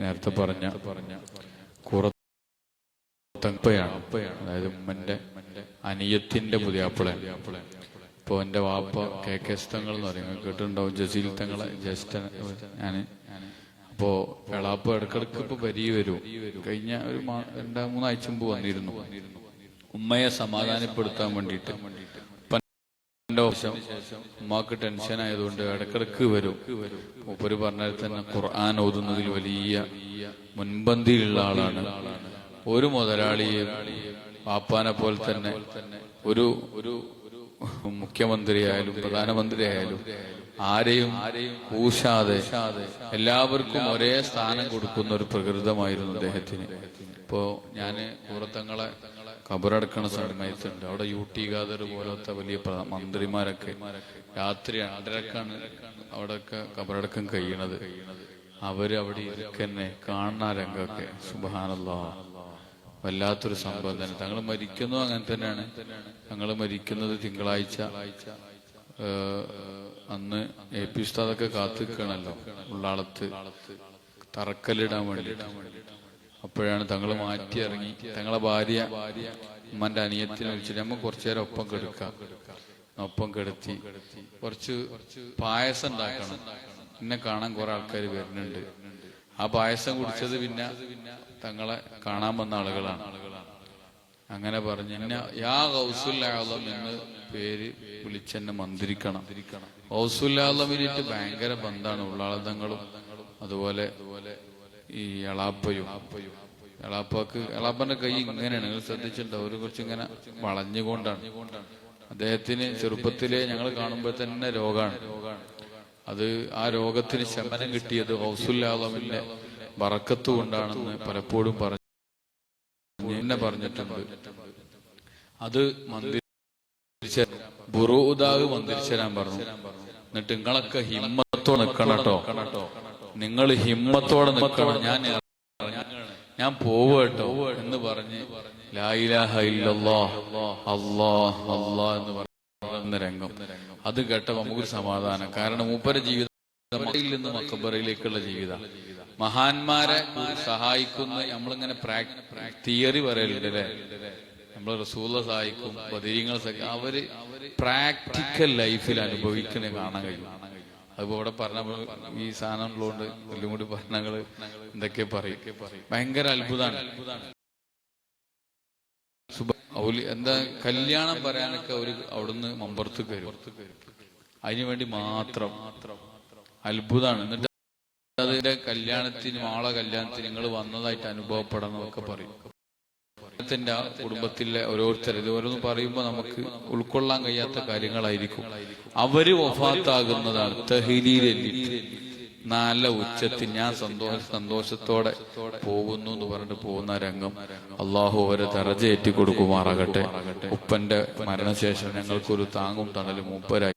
നേരത്തെ പറഞ്ഞ കൂറത്തപ്പയാണ്, അതായത് ഉമ്മന്റെ അനിയത്തിന്റെ പുതിയാപ്പിളയാണ്. ഇപ്പൊ എന്റെ വാപ്പ KK തങ്ങൾ എന്ന് പറയും, കേട്ടിട്ടുണ്ടാവും, ജസീൽ തങ്ങളെ ജ്യേഷ്ഠൻ ഞാന്. അപ്പോ എളാപ്പ ഇടക്കിടക്ക് ഇപ്പൊ വരി വരും. കഴിഞ്ഞ ഒരു 2-3 ആഴ്ച മുമ്പ് വന്നിരുന്നു ഉമ്മയെ സമാധാനപ്പെടുത്താൻ വേണ്ടിയിട്ട്. ഉമ്മാക്ക് ടെൻഷൻ ആയതുകൊണ്ട് ഇടക്കിടക്ക് വരും. മൂപ്പര് പറഞ്ഞാൽ തന്നെ ഖുർആൻ ഓതുന്നതിൽ വലിയ മുൻപന്തിയിലുള്ള ആളാണ്. ഒരു മുതലാളിയും വാപ്പാനെ പോലെ തന്നെ ഒരു മുഖ്യമന്ത്രിയായാലും പ്രധാനമന്ത്രിയായാലും ആരെയും കൂശാതെ എല്ലാവർക്കും ഒരേ സ്ഥാനം കൊടുക്കുന്ന ഒരു പ്രകൃതമായിരുന്നു അദ്ദേഹത്തിന്. ഇപ്പോ ഞാന് കൂറത്തങ്ങളെ ഖബറടക്കണ സമയത്തുണ്ട്. അവിടെ UT ഖാദർ പോലത്തെ വലിയ മന്ത്രിമാരൊക്കെ രാത്രി 2:30-ക്കാണ് അവിടെയൊക്കെ ഖബറടക്കം കഴിയണത്. അവര് അവിടെ ഇരിക്കന്നെ കാണുന്ന രംഗമൊക്കെ സുബ്ഹാനല്ലാഹ്, വല്ലാത്തൊരു സംഭവം തന്നെ. തങ്ങൾ മരിക്കുന്നു അങ്ങനെ തന്നെയാണ്. തങ്ങൾ മരിക്കുന്നത് തിങ്കളാഴ്ച. അന്ന് AP ഉസ്താദൊക്കെ കാത്തിക്കണല്ലോ ഉള്ളാളത്ത് തറക്കല്ലിടാൻ വേണ്ടിയിട്ട്. അപ്പോഴാണ് തങ്ങൾ മാറ്റി ഇറങ്ങി. തങ്ങളെ ഭാര്യ ഉമ്മന്റെ അനിയത്തിനെ വിളിച്ചിട്ട് നമുക്ക് കുറച്ചു നേരം ഒപ്പം കെടുക്കാം. ഒപ്പം കെടുത്തി കുറച്ച് പായസം ഉണ്ടാക്കണം, എന്നെ കാണാൻ കുറെ ആൾക്കാർ വരുന്നുണ്ട്. ആ പായസം കുടിച്ചത് പിന്നെ തങ്ങളെ കാണാൻ വന്ന ആളുകളാണ്. അങ്ങനെ പറഞ്ഞ് യാ ഗൗസുൽ ആലം എന്ന് പേര് വിളിച്ചെന്നെ മന്ത്രിക്കണം. ഗൗസുൽ ആലമിനായിട്ട് ഭയങ്കര ബന്ധാണ് ഉള്ളാളതങ്ങളും അതുപോലെ ഈ എളാപ്പയും. എളാപ്പന്റെ കൈ ഇങ്ങനെയാണ്, നിങ്ങൾ ശ്രദ്ധിച്ചിട്ടുണ്ടാവും, ഒരു കുറച്ച് ഇങ്ങനെ വളഞ്ഞുകൊണ്ടാണ്. അദ്ദേഹത്തിന് ചെറുപ്പത്തിലെ ഞങ്ങൾ കാണുമ്പോൾ തന്നെ രോഗമാണ്. അത് ആ രോഗത്തിന് ശമനം കിട്ടിയത് ഗൗസുൽ ആലമിന്റെ ബറക്കത്ത് കൊണ്ടാണെന്ന് പലപ്പോഴും പറഞ്ഞിട്ടുണ്ട്. അത് ബുറൂദാവ് മന്ത്രിച്ചരാൻ പറഞ്ഞു. എന്നിട്ട് നിങ്ങളൊക്കെ ഹിമ്മത്തോടെ നിൽക്കണം കേട്ടോ, നിങ്ങൾ ഹിമ്മത്തോടെ നിൽക്കണം, ഞാൻ പോവട്ടോ എന്ന് പറഞ്ഞ് ലാ ഇലാഹ ഇല്ലല്ലാഹ് അല്ലാഹ് അല്ലാഹ് എന്ന് പറയുന്ന രംഗം. അത് കേട്ടപ്പോൾ നമുക്കൊരു സമാധാനം. കാരണം മൂപ്പര ജീവിതം മക്കയിൽ നിന്ന് മക്കബറയിലേക്കുള്ള ജീവിതം. മഹാന്മാരെ സഹായിക്കുന്ന നമ്മളിങ്ങനെ തിയറി പറയലുണ്ട് അല്ലെ, നമ്മൾ റസൂല സഹായിക്കും, ബദരീങ്ങൾ സഹായിക്കും. അവര് പ്രാക്ടിക്കൽ ലൈഫിൽ അനുഭവിക്കണേ കാണാൻ കഴിയും. അതിപ്പോ ഇവിടെ പറഞ്ഞ ഈ സാധനം ഉള്ളതുകൊണ്ട് എല്ലാം കൂടി പറഞ്ഞങ്ങള് എന്തൊക്കെ പറയും. ഭയങ്കര അത്ഭുതമാണ്. എന്താ കല്യാണം പറയാനൊക്കെ അവിടുന്ന് മമ്പുറത്ത് വരും, അതിനുവേണ്ടി മാത്രം. അത്ഭുതമാണ്. എന്നിട്ട് അതിന്റെ കല്യാണത്തിന് ആളെ കല്യാണത്തിന് നിങ്ങൾ വന്നതായിട്ട് അനുഭവപ്പെടണമെന്നൊക്കെ പറയും. ത്തിന്റെ കുടുംബത്തിലെ ഓരോരുത്തർ ഇതുപോലൊന്നും പറയുമ്പോ നമുക്ക് ഉൾക്കൊള്ളാൻ കഴിയാത്ത കാര്യങ്ങളായിരിക്കും. അവര് വഫാത്താകുന്നതാണ് തഹ്ലീലിൽ നല്ല ഉച്ചത്തിൽ ഞാൻ സന്തോഷത്തോടെ പോകുന്നു എന്ന് പറഞ്ഞിട്ട് പോകുന്ന രംഗം അള്ളാഹു അവരെ ദറജ ഏറ്റി കൊടുക്കുമാറാകട്ടെ. ഉപ്പന്റെ മരണശേഷം ഞങ്ങൾക്കൊരു താങ്ങും തണലും മൂപ്പരായി